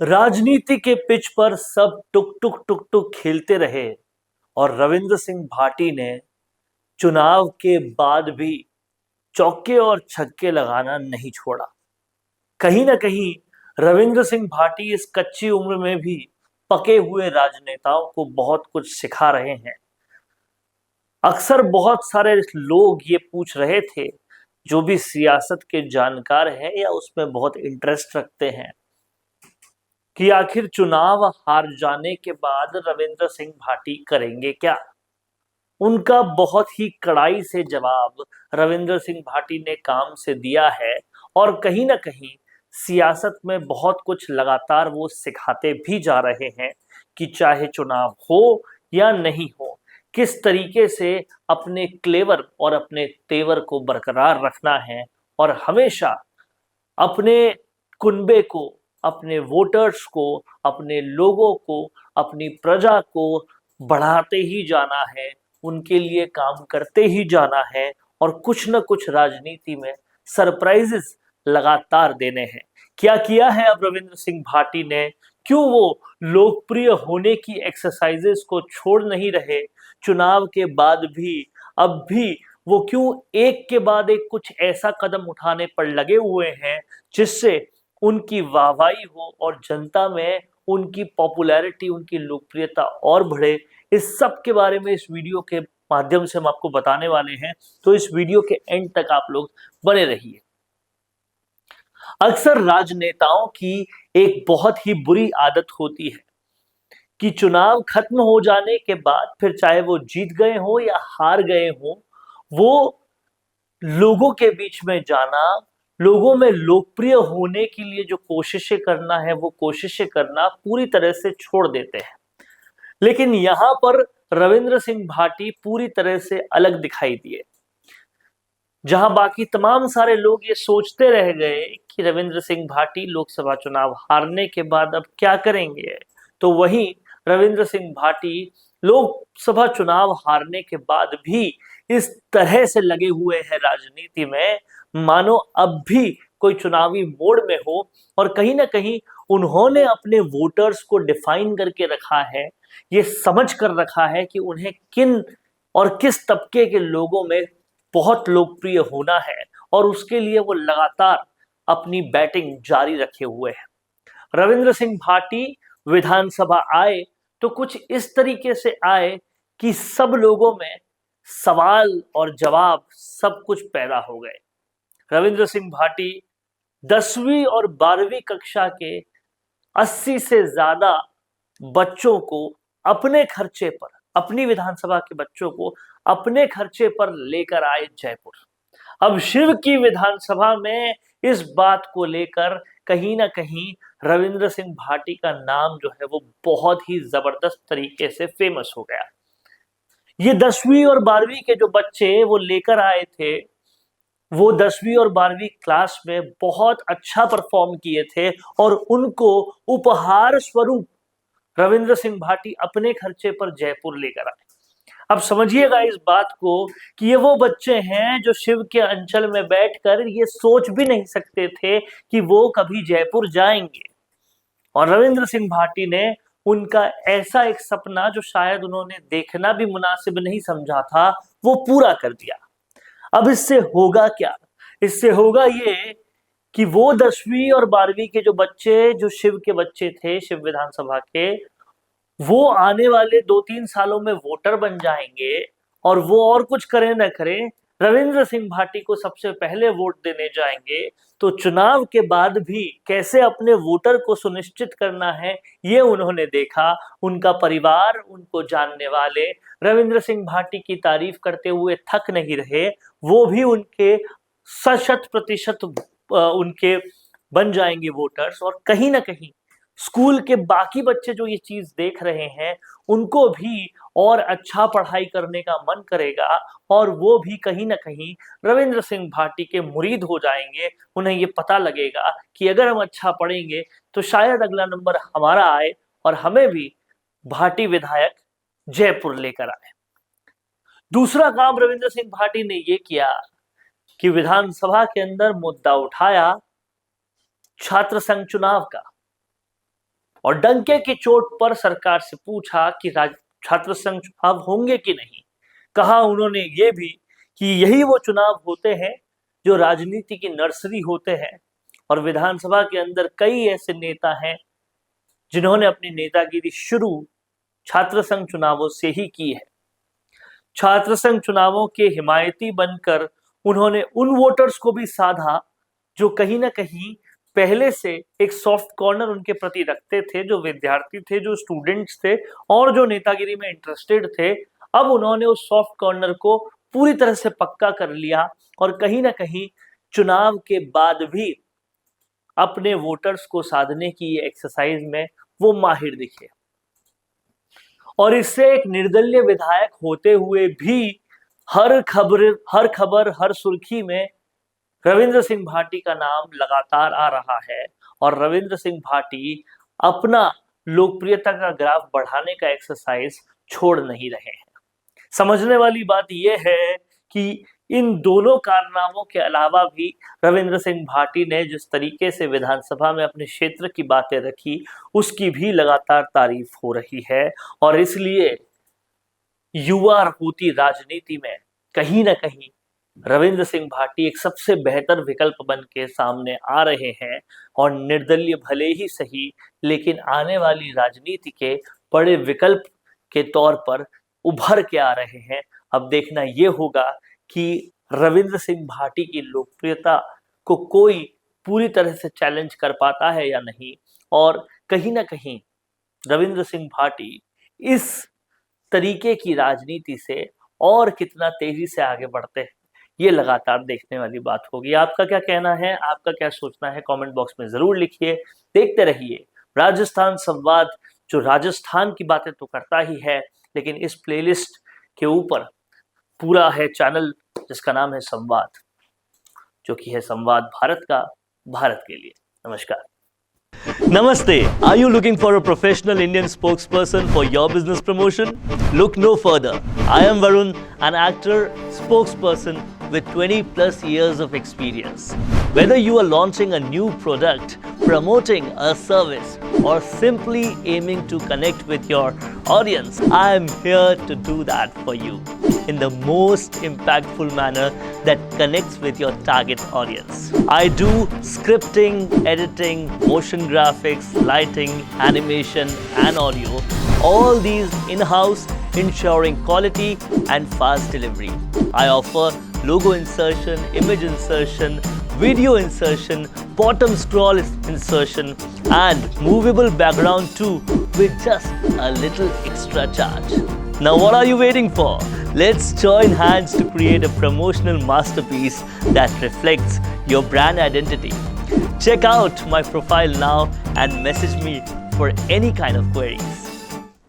राजनीति के पिच पर सब टुक टुक टुक टुक खेलते रहे और रविंद्र सिंह भाटी ने चुनाव के बाद भी चौके और छक्के लगाना नहीं छोड़ा। कहीं ना कहीं रविंद्र सिंह भाटी इस कच्ची उम्र में भी पके हुए राजनेताओं को बहुत कुछ सिखा रहे हैं। अक्सर बहुत सारे लोग ये पूछ रहे थे, जो भी सियासत के जानकार हैं या उसमें बहुत इंटरेस्ट रखते हैं, कि आखिर चुनाव हार जाने के बाद रविंद्र सिंह भाटी करेंगे क्या। उनका बहुत ही कड़ाई से जवाब रविंद्र सिंह भाटी ने काम से दिया है और कहीं ना कहीं सियासत में बहुत कुछ लगातार वो सिखाते भी जा रहे हैं कि चाहे चुनाव हो या नहीं हो, किस तरीके से अपने क्लेवर और अपने तेवर को बरकरार रखना है और हमेशा अपने कुनबे को, अपने वोटर्स को, अपने लोगों को, अपनी प्रजा को बढ़ाते ही जाना है, उनके लिए काम करते ही जाना है और कुछ न कुछ राजनीति में सरप्राइजेस लगातार देने हैं। क्या किया है अब रविंद्र सिंह भाटी ने? क्यों वो लोकप्रिय होने की एक्सरसाइजेस को छोड़ नहीं रहे चुनाव के बाद भी? अब भी वो क्यों एक के बाद एक कुछ ऐसा कदम उठाने पर लगे हुए हैं जिससे उनकी वाहवाही हो और जनता में उनकी पॉपुलैरिटी, उनकी लोकप्रियता और बढ़े? इस सब के बारे में इस वीडियो के माध्यम से हम आपको बताने वाले हैं, तो इस वीडियो के एंड तक आप लोग बने रहिए। अक्सर राजनेताओं की एक बहुत ही बुरी आदत होती है कि चुनाव खत्म हो जाने के बाद फिर चाहे वो जीत गए हो या हार गए हो, वो लोगों के बीच में जाना, लोगों में लोकप्रिय होने के लिए जो कोशिशें करना है वो कोशिशें करना पूरी तरह से छोड़ देते हैं। लेकिन यहां पर रविंद्र सिंह भाटी पूरी तरह से अलग दिखाई दिए। जहां बाकी तमाम सारे लोग ये सोचते रह गए कि रविंद्र सिंह भाटी लोकसभा चुनाव हारने के बाद अब क्या करेंगे, तो वहीं रविंद्र सिंह भाटी लोकसभा चुनाव हारने के बाद भी इस तरह से लगे हुए हैं राजनीति में, मानो अब भी कोई चुनावी मोड में हो। और कहीं ना कहीं उन्होंने अपने वोटर्स को डिफाइन करके रखा है, ये समझ कर रखा है कि उन्हें किन और किस तबके के लोगों में बहुत लोकप्रिय होना है और उसके लिए वो लगातार अपनी बैटिंग जारी रखे हुए हैं। रविंद्र सिंह भाटी विधानसभा आए तो कुछ इस तरीके से आए कि सब लोगों में सवाल और जवाब सब कुछ पैदा हो गए। रविंद्र सिंह भाटी 10वीं और 12वीं कक्षा के 80 से ज्यादा बच्चों को अपने खर्चे पर, अपनी विधानसभा के बच्चों को अपने खर्चे पर लेकर आए जयपुर। अब शिव की विधानसभा में इस बात को लेकर कहीं ना कहीं रविंद्र सिंह भाटी का नाम जो है वो बहुत ही जबरदस्त तरीके से फेमस हो गया। ये 10वीं और 12वीं के जो बच्चे वो लेकर आए थे, वो 10वीं और 12वीं क्लास में बहुत अच्छा परफॉर्म किए थे और उनको उपहार स्वरूप रविंद्र सिंह भाटी अपने खर्चे पर जयपुर लेकर आए। अब समझिएगा इस बात को कि ये वो बच्चे हैं जो शिव के अंचल में बैठकर ये सोच भी नहीं सकते थे कि वो कभी जयपुर जाएंगे, और रविंद्र सिंह भाटी ने उनका ऐसा एक सपना जो शायद उन्होंने देखना भी मुनासिब नहीं समझा था, वो पूरा कर दिया। अब इससे होगा क्या? इससे होगा ये कि वो 10वीं और 12वीं के जो बच्चे, जो शिव के बच्चे थे, शिव विधानसभा के, वो आने वाले 2-3 सालों में वोटर बन जाएंगे और वो और कुछ करें ना करें, रविंद्र सिंह भाटी को सबसे पहले वोट देने जाएंगे। तो चुनाव के बाद भी कैसे अपने वोटर को सुनिश्चित करना है ये उन्होंने देखा। उनका परिवार, उनको जानने वाले रविंद्र सिंह भाटी की तारीफ करते हुए थक नहीं रहे। वो भी उनके 100% उनके बन जाएंगे वोटर्स, और कहीं ना कहीं स्कूल के बाकी बच्चे जो ये चीज देख रहे हैं उनको भी और अच्छा पढ़ाई करने का मन करेगा और वो भी कहीं ना कहीं रविंद्र सिंह भाटी के मुरीद हो जाएंगे। उन्हें ये पता लगेगा कि अगर हम अच्छा पढ़ेंगे तो शायद अगला नंबर हमारा आए और हमें भी भाटी विधायक जयपुर लेकर आए। दूसरा काम रविंद्र सिंह भाटी ने ये किया कि विधानसभा के अंदर मुद्दा उठाया छात्र संघ चुनाव का। और डंके की चोट पर सरकार से पूछा कि छात्र संघ चुनाव होंगे कि नहीं। कहा उन्होंने ये भी कि यही वो चुनाव होते हैं जो राजनीति की नर्सरी होते हैं, और विधानसभा के अंदर कई ऐसे नेता हैं जिन्होंने अपनी नेतागिरी शुरू छात्र संघ चुनावों से ही की है। छात्र संघ चुनावों के हिमायती बनकर उन्होंने उन वोटर्स को भी साधा जो कहीं ना कहीं पहले से एक सॉफ्ट कॉर्नर उनके प्रति रखते थे, जो विद्यार्थी थे, जो स्टूडेंट्स थे और जो नेतागिरी में इंटरेस्टेड थे। अब उन्होंने उस सॉफ्ट कॉर्नर को पूरी तरह से पक्का कर लिया और कहीं ना कहीं चुनाव के बाद भी अपने वोटर्स को साधने की एक्सरसाइज में वो माहिर दिखे। और इससे एक निर्दलीय विधायक होते हुए भी हर खबर हर सुर्खी में रविंद्र सिंह भाटी का नाम लगातार आ रहा है, और रविंद्र सिंह भाटी अपना लोकप्रियता का ग्राफ बढ़ाने का एक्सरसाइज छोड़ नहीं रहे हैं। समझने वाली बात यह है कि इन दोनों कारनामों के अलावा भी रविंद्र सिंह भाटी ने जिस तरीके से विधानसभा में अपने क्षेत्र की बातें रखी, उसकी भी लगातार तारीफ हो रही है। और इसलिए युवा होती राजनीति में कहीं ना कहीं रविंद्र सिंह भाटी एक सबसे बेहतर विकल्प बन के सामने आ रहे हैं, और निर्दलीय भले ही सही लेकिन आने वाली राजनीति के बड़े विकल्प के तौर पर उभर के आ रहे हैं। अब देखना यह होगा कि रविंद्र सिंह भाटी की लोकप्रियता को कोई पूरी तरह से चैलेंज कर पाता है या नहीं, और कहीं ना कहीं रविंद्र सिंह भाटी इस तरीके की राजनीति से और कितना तेजी से आगे बढ़ते हैं, ये लगातार देखने वाली बात होगी। आपका क्या कहना है, आपका क्या सोचना है, कमेंट बॉक्स में जरूर लिखिए। देखते रहिए राजस्थान संवाद, जो राजस्थान की बातें तो करता ही है, लेकिन इस प्लेलिस्ट के ऊपर पूरा है चैनल जिसका नाम है संवाद, जो कि है संवाद भारत का, भारत के लिए। नमस्कार। Namaste. Are you looking for a professional Indian spokesperson for your business promotion? Look no further. I am Varun, an actor, spokesperson with 20 plus years of experience. Whether you are launching a new product, promoting a service, or simply aiming to connect with your audience, I am here to do that for you in the most impactful manner that connects with your target audience. I do scripting, editing, motion graphics, lighting, animation, and audio. All these in-house, ensuring quality and fast delivery. I offer logo insertion, image insertion, video insertion, bottom scroll insertion, and movable background too, with just a little extra charge. Now what are you waiting for? Let's join hands to create a promotional masterpiece that reflects your brand identity. Check out my profile now and message me for any kind of queries.